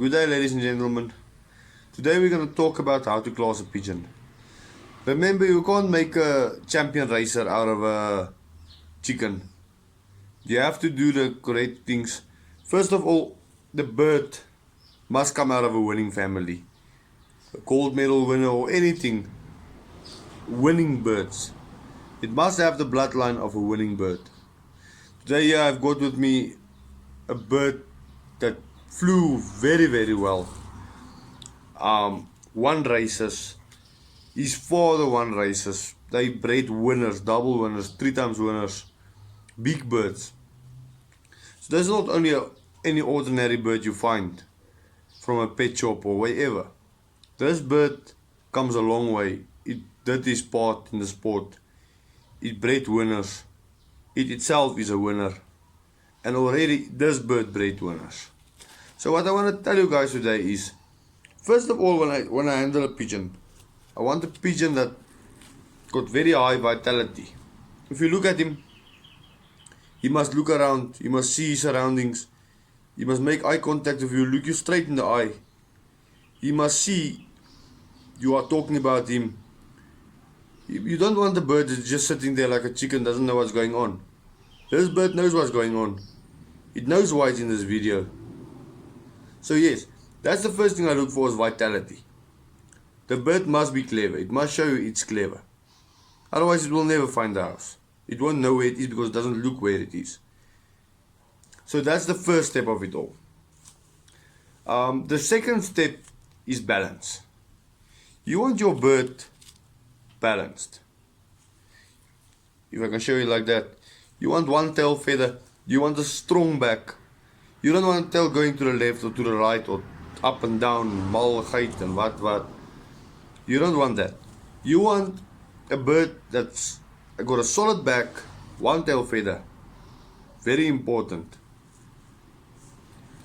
Good day, ladies and gentlemen. Today we're going to talk about how to class a pigeon. Remember, you can't make a champion racer out of a chicken. You have to do the correct things. First of all, the bird must come out of a winning family. A gold medal winner or anything. Winning birds. It must have the bloodline of a winning bird. Today I've got with me a bird that flew very well. Won races. His father won races. They bred winners, double winners, 3 times winners. Big birds. So that's not only any ordinary bird you find from a pet shop or wherever. This bird comes a long way. It did his part in the sport. It bred winners. It itself is a winner. And already this bird bred winners. So what I want to tell you guys today is, first of all, when I handle a pigeon, I want a pigeon that got very high vitality. If you look at him, he must look around, he must see his surroundings, he must make eye contact with you, look you straight in the eye. He must see you are talking about him. You don't want a bird that's just sitting there like a chicken, doesn't know what's going on. This bird knows what's going on. It knows why it's in this video. So yes, that's the first thing I look for, is vitality. The bird must be clever. It must show you it's clever. Otherwise it will never find the house. It won't know where it is because it doesn't look where it is. So that's the first step of it all. The second step is balance. You want your bird balanced. If I can show you like that. You want one tail feather. You want a strong back. You don't want a tail going to the left or to the right or up and down, mal, geit and what. You don't want that. You want a bird that's got a solid back, one tail feather. Very important.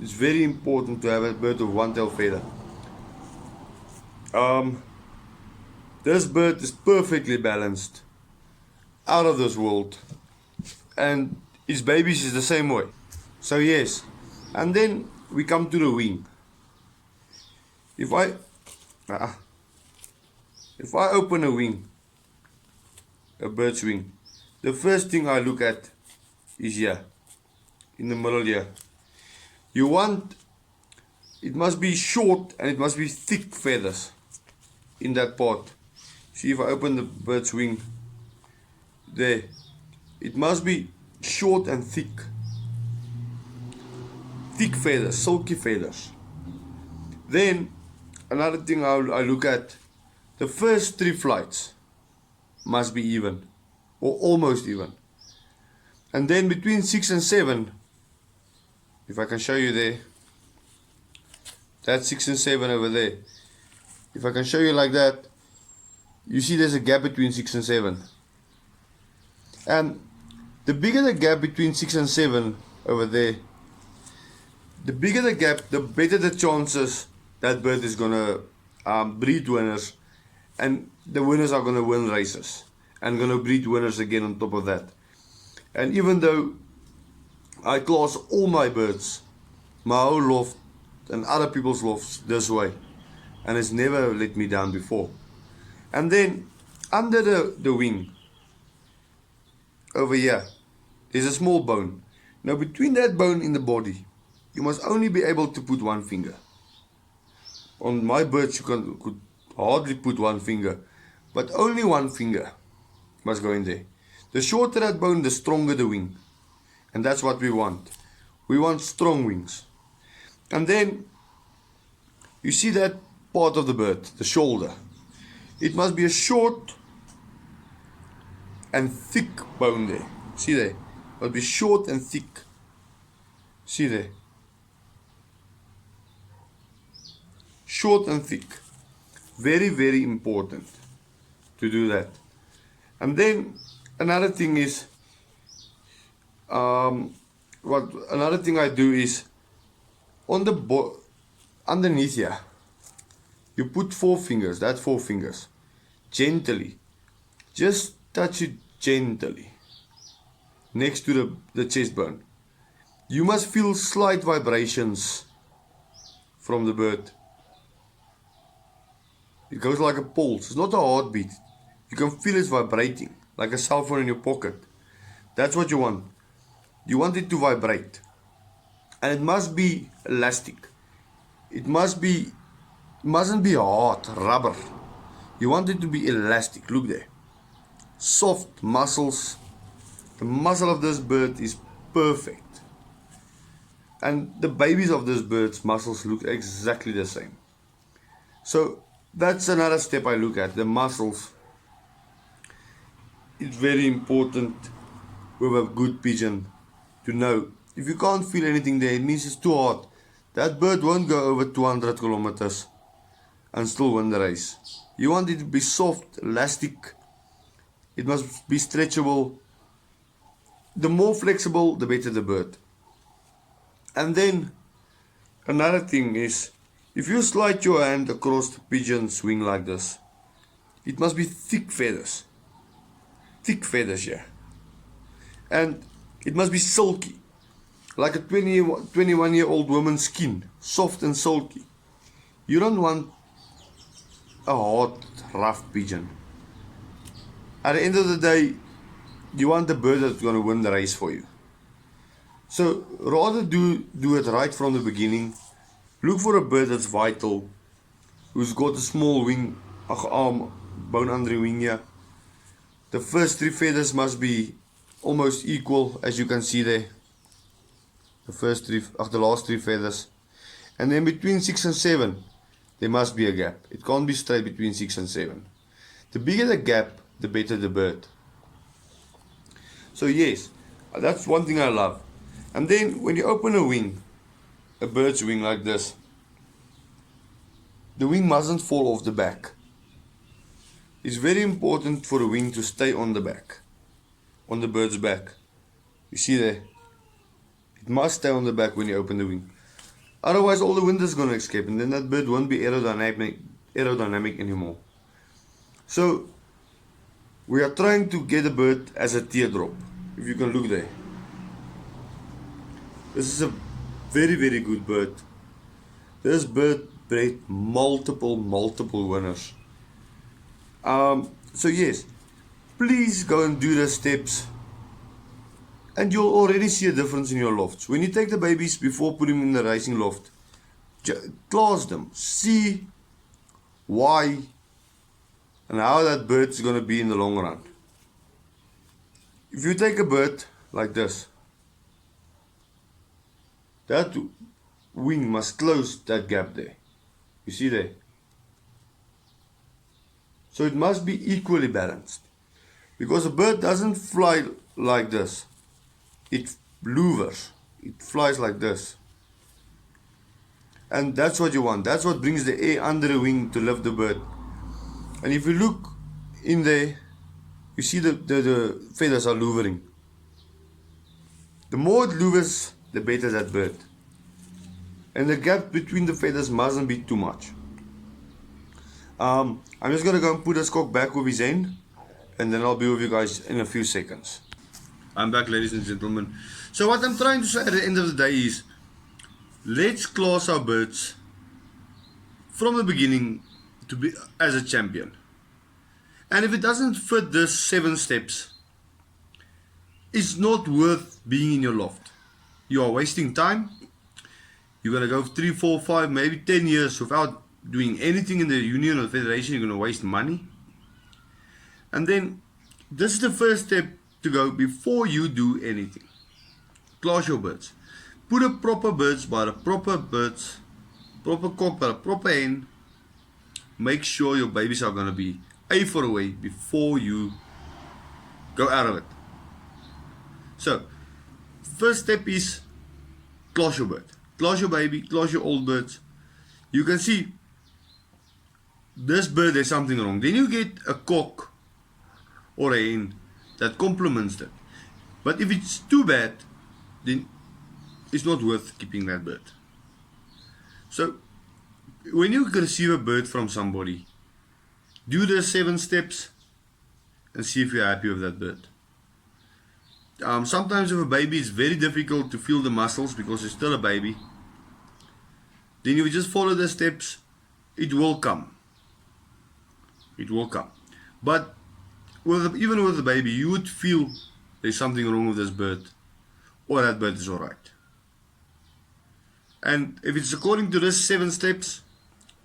It's very important to have a bird with one tail feather. This bird is perfectly balanced, out of this world, and its babies is the same way. So yes, and then we come to the wing. If I open a wing, a bird's wing, the first thing I look at is here, in the middle here. It must be short and it must be thick feathers in that part. See, if I open the bird's wing, there, it must be short and thick. Thick feathers, silky feathers. Then, another thing I look at, the first 3 flights must be even, or almost even. And then between 6 and 7, if I can show you there, that's 6 and 7 over there. If I can show you like that, you see there's a gap between 6 and 7. And the bigger the gap between 6 and 7 over there, the bigger the gap, the better the chances that bird is gonna breed winners, and the winners are gonna win races and gonna breed winners again on top of that. And even though I class all my birds, my whole loft and other people's lofts this way, and it's never let me down before. And then under the wing over here, there's a small bone. Now between that bone in the body, you must only be able to put 1 finger. On my birds you could hardly put 1 finger, but only 1 finger must go in there. The shorter that bone, the stronger the wing. And that's what we want. We want strong wings. And then you see that part of the bird, the shoulder. It must be a short and thick bone there. See there? It must be short and thick. See there? Short and thick. Very important to do that. And then another thing is, another thing I do is, on the underneath here, you put 4 fingers, that's 4 fingers, gently, just touch it gently, next to the chest bone. You must feel slight vibrations from the bird. It goes like a pulse. It's not a heartbeat. You can feel it vibrating, like a cell phone in your pocket. That's what you want. You want it to vibrate. And it must be elastic. It mustn't be hard, rubber. You want it to be elastic. Look there. Soft muscles. The muscle of this bird is perfect. And the babies of this bird's muscles look exactly the same. So that's another step I look at, the muscles. It's very important with a good pigeon to know. If you can't feel anything there, it means it's too hard. That bird won't go over 200 kilometers and still win the race. You want it to be soft, elastic. It must be stretchable. The more flexible, the better the bird. And then another thing is, if you slide your hand across the pigeon's wing like this, it must be thick feathers. Thick feathers, yeah. And it must be silky, like a 21-year-old woman's skin, soft and silky. You don't want a hard, rough pigeon. At the end of the day, you want the bird that's going to win the race for you. So rather do it right from the beginning. Look for a bird that's vital, who's got a small wing, arm, bone under the wing here. The first 3 feathers must be almost equal, as you can see there. The last 3 feathers. And then between 6 and 7, there must be a gap. It can't be straight between 6 and 7. The bigger the gap, the better the bird. So yes, that's one thing I love. And then when you open a bird's wing like this, the wing mustn't fall off the back. It's very important for the wing to stay on the back, on the bird's back. You see there? It must stay on the back when you open the wing. Otherwise all the wind is going to escape and then that bird won't be aerodynamic anymore. So we are trying to get a bird as a teardrop. If you can look there. This is a very, very good bird. This bird bred multiple winners. So yes, please go and do the steps and you'll already see a difference in your lofts. When you take the babies before putting them in the racing loft, class them, see why and how that bird is going to be in the long run. If you take a bird like this, that wing must close that gap there. You see there? So it must be equally balanced. Because a bird doesn't fly like this. It louvers. It flies like this. And that's what you want. That's what brings the air under the wing to lift the bird. And if you look in there, you see the feathers are louvering. The more it louvers, the better that bird. And the gap between the feathers mustn't be too much. I'm just going to go and put this cock back with his end, and then I'll be with you guys in a few seconds. I'm back, ladies and gentlemen. So what I'm trying to say at the end of the day is, let's class our birds from the beginning to be as a champion. And if it doesn't fit this 7 steps, it's not worth being in your loft. You are wasting time. You're going to go 3, 4, 5, maybe 10 years without doing anything in the union or the federation. You're going to waste money. And then this is the first step to go before you do anything. Class your birds. Put a proper birds by the proper birds, proper cock by the proper hen. Make sure your babies are going to be A4 away before you go out of it. So, first step is class your bird. Class your baby, class your old birds. You can see this bird, there's something wrong. Then you get a cock or a hen that complements that. But if it's too bad, then it's not worth keeping that bird. So when you receive a bird from somebody, do the 7 steps and see if you're happy with that bird. Sometimes with a baby it's very difficult to feel the muscles because it's still a baby. Then you just follow the steps, it will come. It will come. But even with the baby, you would feel there's something wrong with this bird, or that bird is alright. And if it's according to this 7 steps,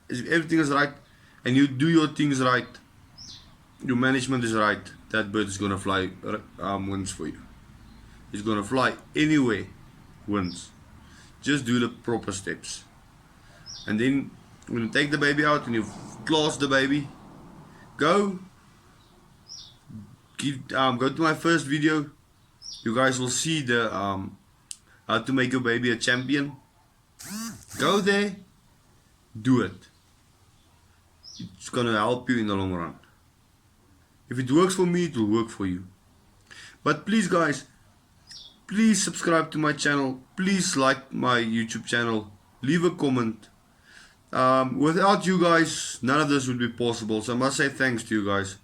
if everything is right, and you do your things right, your management is right, that bird is gonna fly wins for you. It's gonna fly anywhere, wins. Just do the proper steps. And then when you take the baby out, when you class the baby, go to my first video. You guys will see the how to make your baby a champion. Go there, do it. It's gonna help you in the long run. If it works for me, it will work for you. But please guys, please subscribe to my channel. Please like my YouTube channel. Leave a comment. Without you guys, none of this would be possible. So I must say thanks to you guys.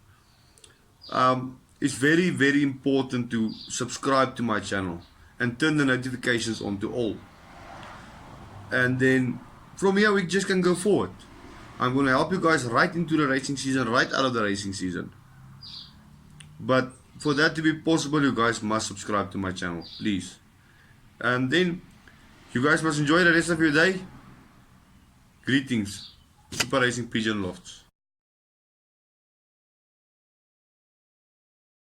It's very, very important to subscribe to my channel and turn the notifications on to all. And then from here we just can go forward. I'm going to help you guys right into the racing season, right out of the racing season. But for that to be possible, you guys must subscribe to my channel, please. And then you guys must enjoy the rest of your day. Greetings, Super Racing Pigeon Lofts.